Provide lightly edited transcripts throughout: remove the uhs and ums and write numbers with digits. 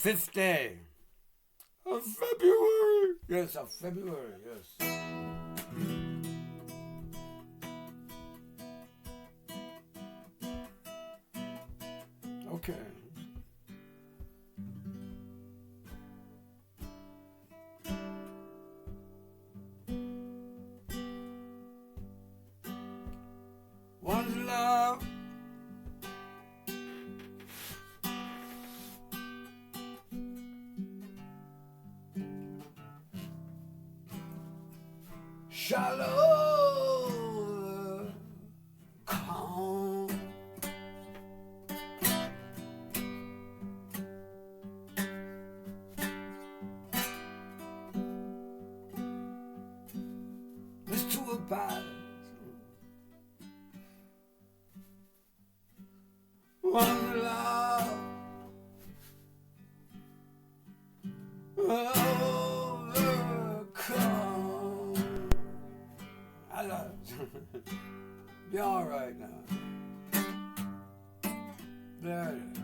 5th day of February. Yes, of February, yes. Okay. One love. Shallow, calm. There's two about one love. Overcome. I love it. Be all right now. There it is.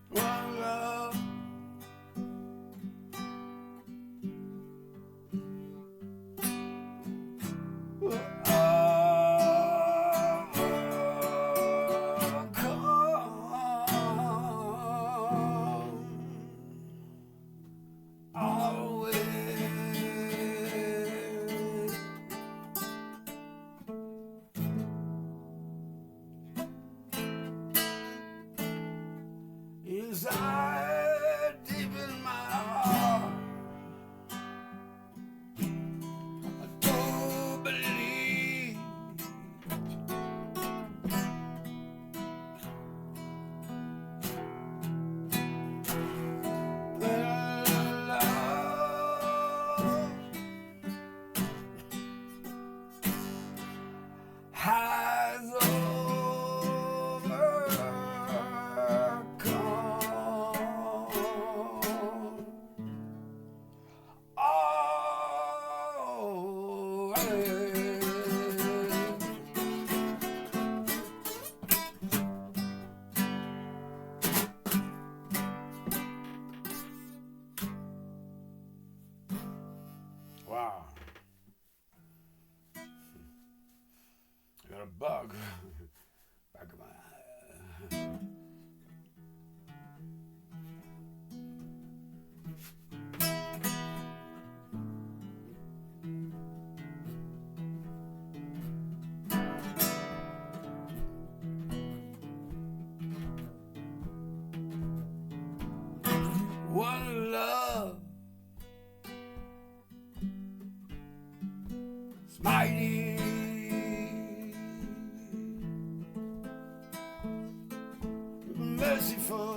One love. Inside, deep in my heart, I don't believe that love has wow. I got a bug back of my eye. One love is mighty, merciful,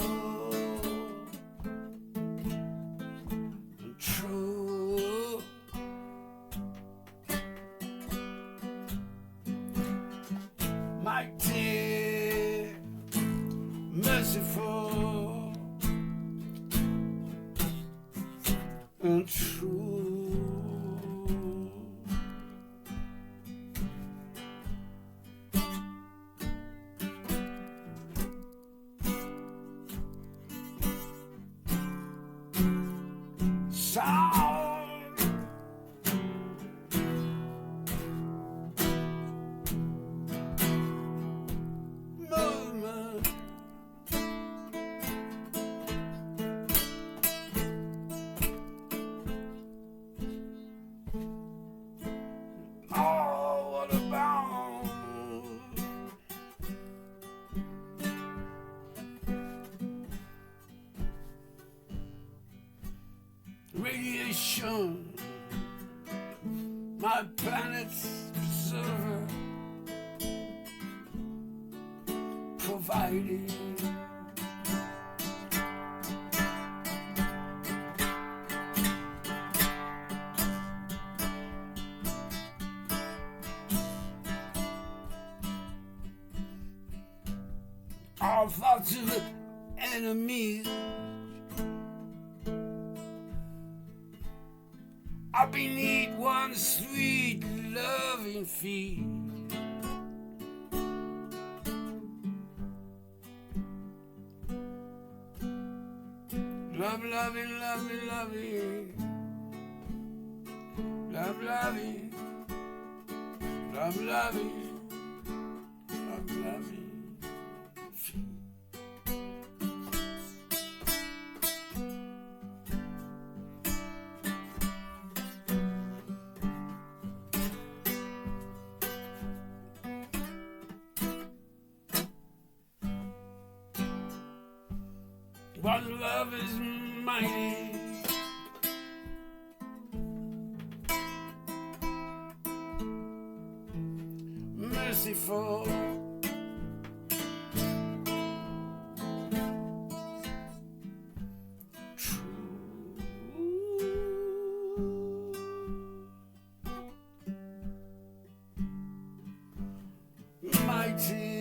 and true. Mighty, merciful, and true. Sound movement. Oh, what a bound. Radiation, my planet's preserver, providing all thoughts of enemies. I'll beneath one sweet loving feet. Love, loving, loving, loving. Love, loving. Love, loving. Love, loving. What love is mighty, merciful, true, mighty.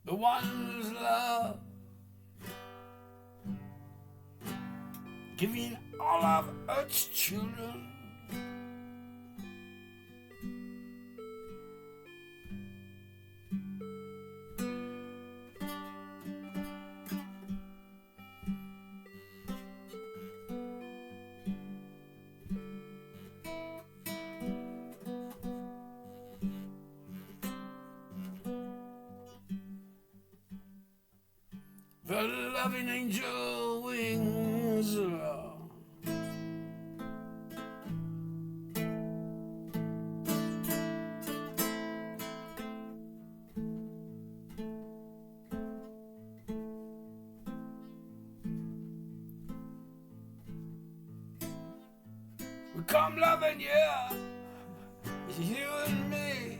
The one's love, giving all of Earth's children the loving angel wings. We come loving you, you and me.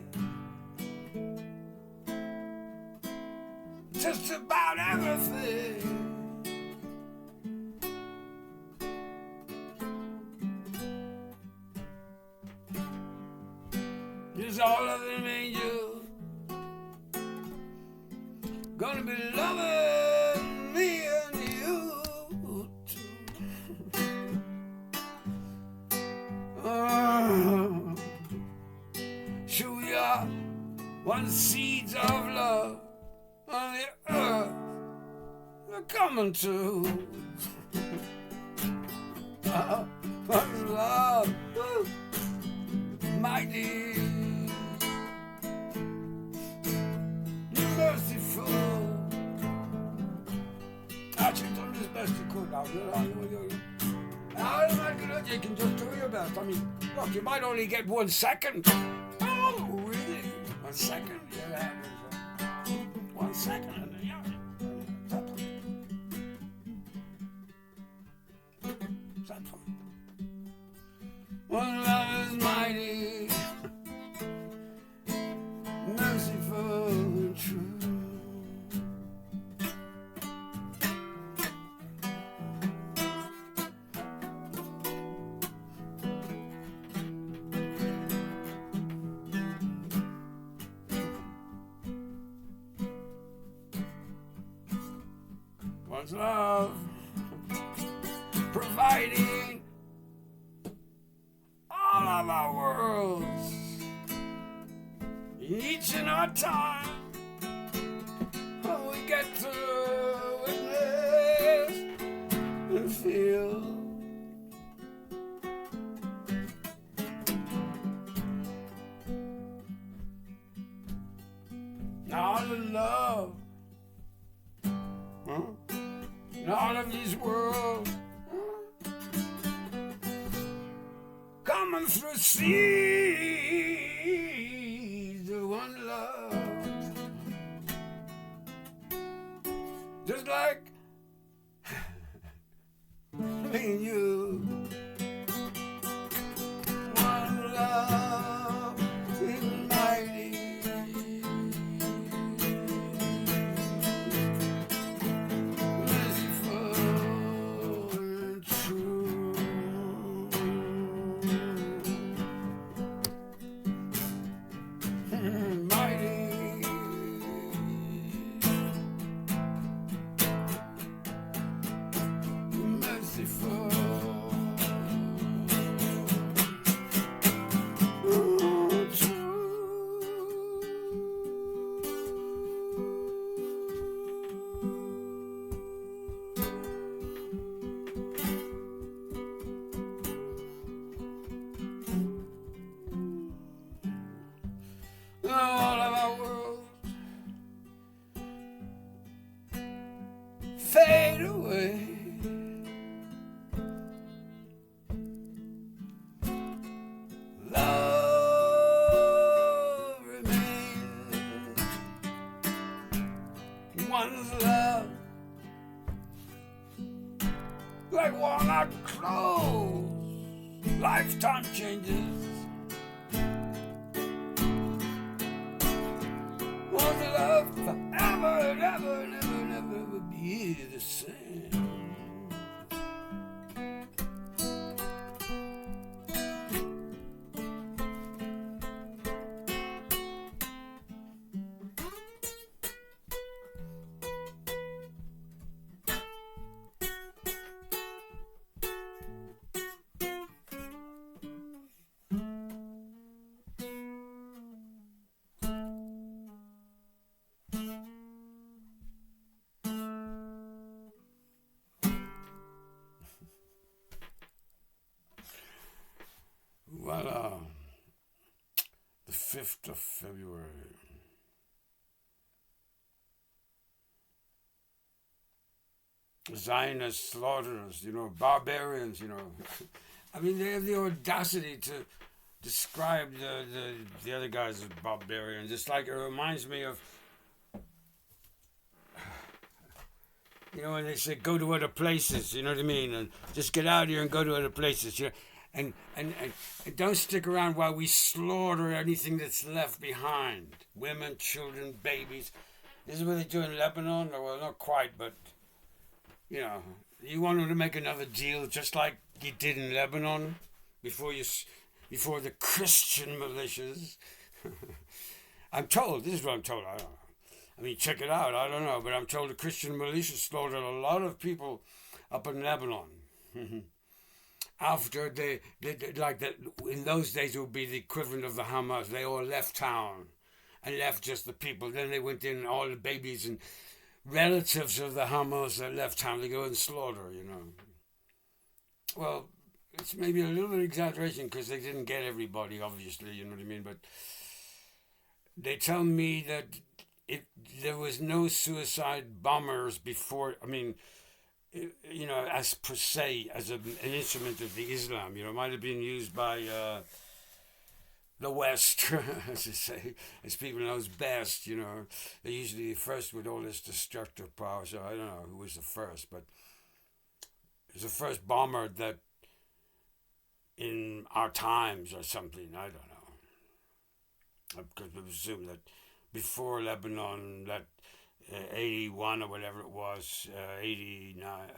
Just about everything. Just all of them angels gonna be loving me and you too. Sure we are one seeds of love on the earth, they're coming to. What's love? Mighty, merciful. Actually, done as best you could now. You can just do your best. I mean, look, you might only get 1 second. Oh, really? 1 second? Yeah. 1 second, and then that point. One love is mighty, merciful and true. One's love, providing all of our worlds in each in our time. We get to witness and feel. All the love, in all of these worlds, coming through seas of one love. The just like me and you. One love is mighty, merciful and true. Mighty, merciful, true. All of our worlds fade away. Love remains. One's love, like worn out clothes. Lifetime changes. One's love forever and ever and ever and ever will be the same. Well, the 5th of February. Zionist slaughterers, barbarians, I mean, they have the audacity to describe the other guys as barbarians. It's like, it reminds me of, when they say go to other places, you know what I mean? And just get out of here and go to other places, And don't stick around while we slaughter anything that's left behind. Women, children, babies. This is what they do in Lebanon. Well, not quite, but, you want them to make another deal just like you did in Lebanon before the Christian militias. I'm told, this is what I'm told, I don't know. I mean, check it out, I don't know, but I'm told the Christian militias slaughtered a lot of people up in Lebanon. After they like that, in those days it would be the equivalent of the Hamas. They all left town and left just the people. Then they went in, all the babies and relatives of the Hamas that left town. They go and slaughter, Well, it's maybe a little bit of exaggeration because they didn't get everybody, obviously, you know what I mean? But they tell me that there was no suicide bombers before, as per se, as an instrument of the Islam, it might have been used by the West, as I say, as people knows best, They're usually first with all this destructive power, so I don't know who was the first, but it was the first bomber that in our times or something, I don't know. Because we assume that before Lebanon, that 81 or whatever it was, 89,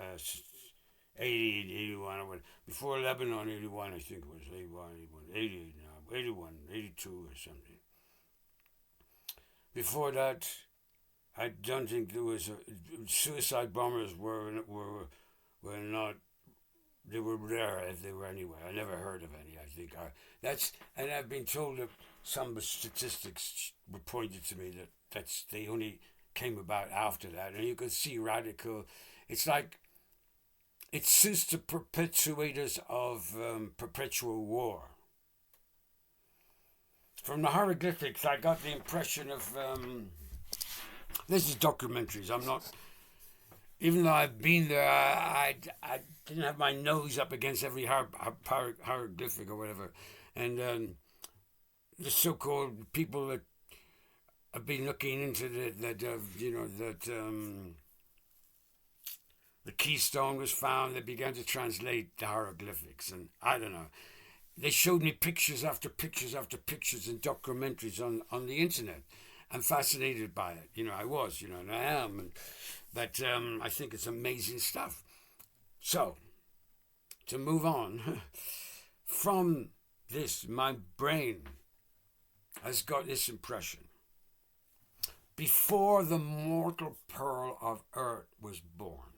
81 or whatever. Before Lebanon, 81, I think it was 81, 82 or something. Before that, I don't think there was suicide bombers were not. They were rare if they were anywhere. I never heard of any. I think and I've been told that some statistics were pointed to me that they only came about after that, and you can see radical. It's like it suits the perpetuators of perpetual war. From the hieroglyphics, I got the impression of this is documentaries. I'm not, even though I've been there, I didn't have my nose up against every hieroglyphic or whatever, and the so-called people that have been looking into that the keystone was found, they began to translate the hieroglyphics, and I don't know. They showed me pictures after pictures after pictures and documentaries on the internet. I'm fascinated by it. I was, and I am. But I think it's amazing stuff. So, to move on, from this, my brain has got this impression. Before the mortal pearl of earth was born,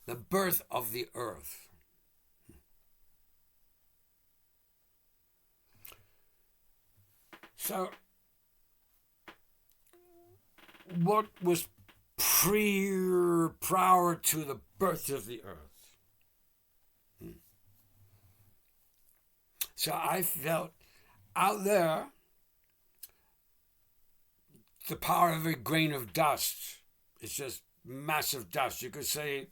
the birth of the earth, so what was prior to the birth of the earth? So I felt out there the power of a grain of dust. It's just massive dust. You could say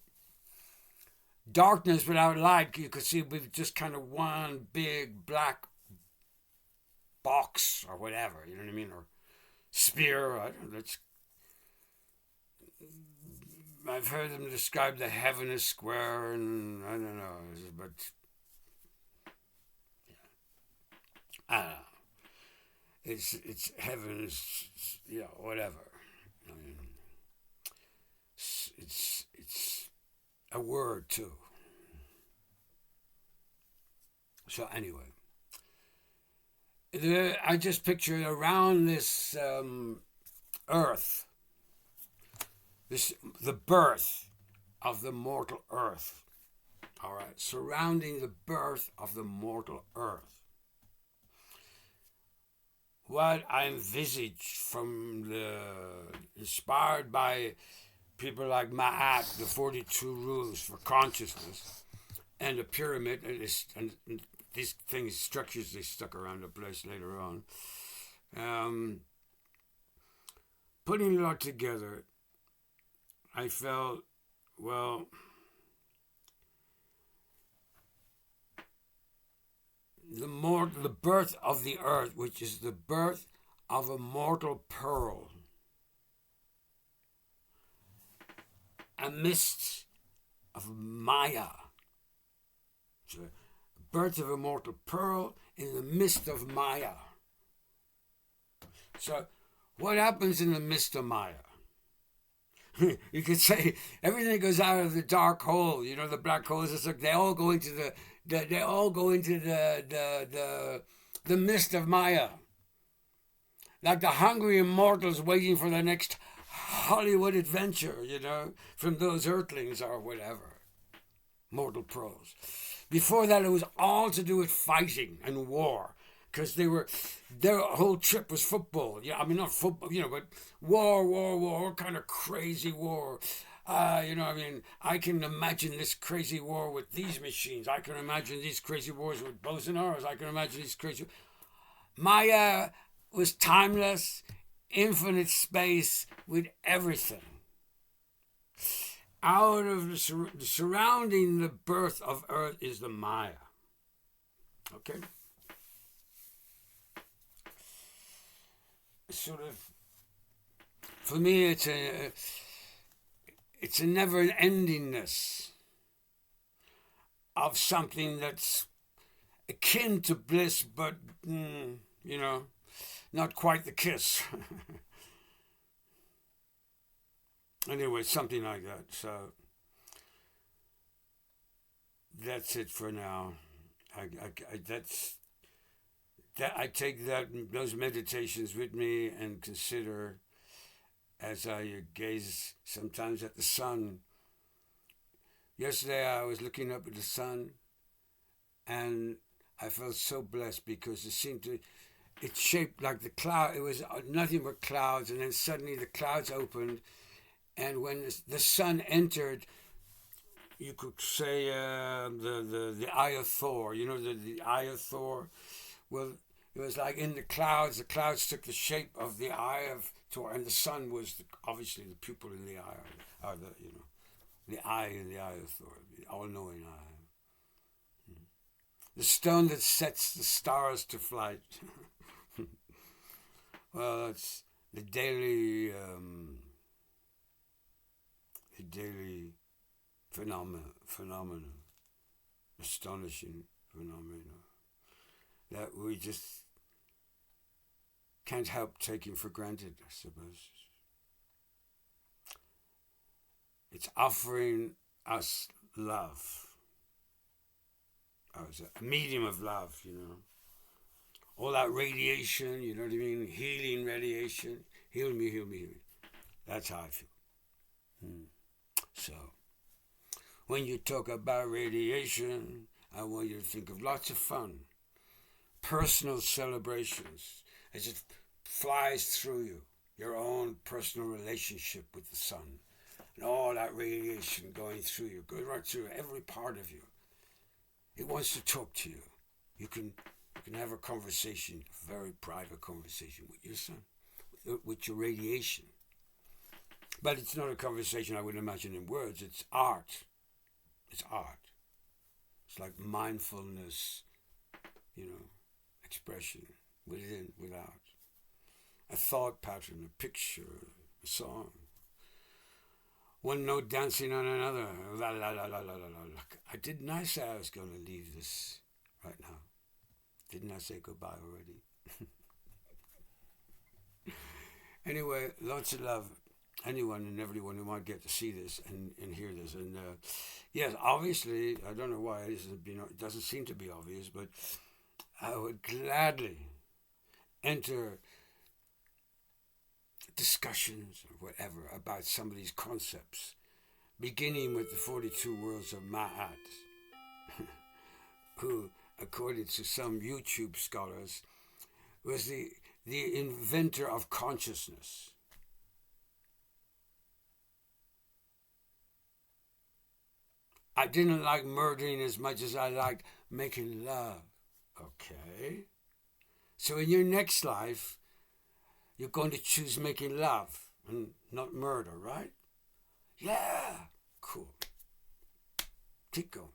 darkness without light. You could see with just kind of one big black box or whatever, you know what I mean? Or spear. I don't know, I've heard them describe the heaven as square, and I don't know, but yeah. I don't know. It's heaven is, whatever. I mean, it's a word too. So anyway, I just picture around this earth, the birth of the mortal earth. All right, surrounding the birth of the mortal earth. What I envisage inspired by people like MAAT, the 42 rules for consciousness, and the pyramid, and these things, structures they stuck around the place later on. Putting it all together, I felt, well, the birth of the earth, which is the birth of a mortal pearl, a mist of Maya. So, birth of a mortal pearl in the mist of Maya. So, what happens in the mist of Maya? You could say everything goes out of the dark hole. The black holes. It's like they all go into the mist of Maya. Like the hungry immortals waiting for the next Hollywood adventure, from those earthlings or whatever. Mortal pearls. Before that, it was all to do with fighting and war. Because their whole trip was football. Not football, but war, kind of crazy war. I can imagine this crazy war with these machines. I can imagine these crazy wars with bows and arrows. I can imagine these crazy... Maya was timeless, infinite space with everything. Out of the surrounding the birth of earth is the Maya. Okay? Sort of, for me, it's a never-endingness of something that's akin to bliss, but not quite the kiss. Anyway, something like that. So that's it for now. I take those meditations with me and consider as I gaze sometimes at the sun. Yesterday I was looking up at the sun and I felt so blessed because it's shaped like the cloud. It was nothing but clouds, and then suddenly the clouds opened, and when the sun entered, you could say the eye of Thor, the eye of Thor. Well, it was like in the clouds took the shape of the eye of Thor, and the sun was obviously the pupil in the eye, or the eye in the eye of Thor, the all-knowing eye. The stone that sets the stars to flight. Well, it's the daily a daily phenomenon, astonishing phenomenon that we just can't help taking for granted, I suppose. It's offering us love as a medium of love, you know. All that radiation, you know what I mean? Healing radiation. Heal me, heal me, heal me. That's how I feel. So, when you talk about radiation, I want you to think of lots of fun, personal celebrations as it flies through you, your own personal relationship with the sun, and all that radiation going through you, going right through every part of you. It wants to talk to you. You can have a conversation, a very private conversation with your sun, with your radiation. But it's not a conversation I would imagine in words. It's art. It's art. It's like mindfulness, you know, expression, within, without. A thought pattern, a picture, a song. One note dancing on another. La, la, la, la, la, la, la. I didn't I say I was going to leave this right now? Didn't I say goodbye already? Anyway, lots of love. Anyone and everyone who might get to see this and hear this. And yes, obviously, I don't know why it doesn't seem to be obvious, but I would gladly enter discussions or whatever about some of these concepts, beginning with the 42 worlds of MAAT, who, according to some YouTube scholars, was the inventor of consciousness. I didn't like murdering as much as I liked making love. Okay. So in your next life, you're going to choose making love and not murder, right? Yeah. Cool. Keep going.